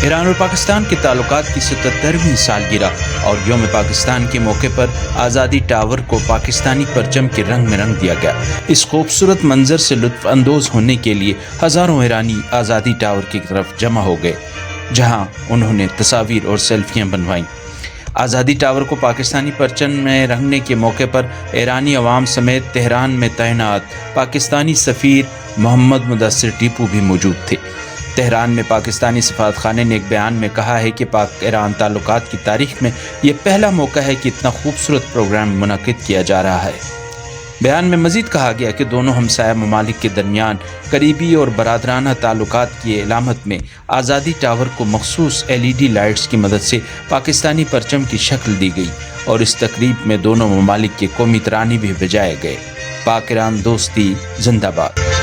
ایران اور پاکستان کے تعلقات کی 77ویں سالگرہ اور یوم پاکستان کے موقع پر آزادی ٹاور کو پاکستانی پرچم کے رنگ میں رنگ دیا گیا۔ اس خوبصورت منظر سے لطف اندوز ہونے کے لیے ہزاروں ایرانی آزادی ٹاور کی طرف جمع ہو گئے، جہاں انہوں نے تصاویر اور سیلفیاں بنوائیں۔ آزادی ٹاور کو پاکستانی پرچم میں رنگنے کے موقع پر ایرانی عوام سمیت تہران میں تعینات پاکستانی سفیر محمد مدثر ٹیپو بھی موجود تھے۔ تہران میں پاکستانی سفارتخانے نے ایک بیان میں کہا ہے کہ پاک ایران تعلقات کی تاریخ میں یہ پہلا موقع ہے کہ اتنا خوبصورت پروگرام منعقد کیا جا رہا ہے۔ بیان میں مزید کہا گیا کہ دونوں ہمسایہ ممالک کے درمیان قریبی اور برادرانہ تعلقات کی علامت میں آزادی ٹاور کو مخصوص LED لائٹس کی مدد سے پاکستانی پرچم کی شکل دی گئی اور اس تقریب میں دونوں ممالک کے قومی ترانے بھی بجائے گئے۔ پاک ایران دوستی زندہ باد۔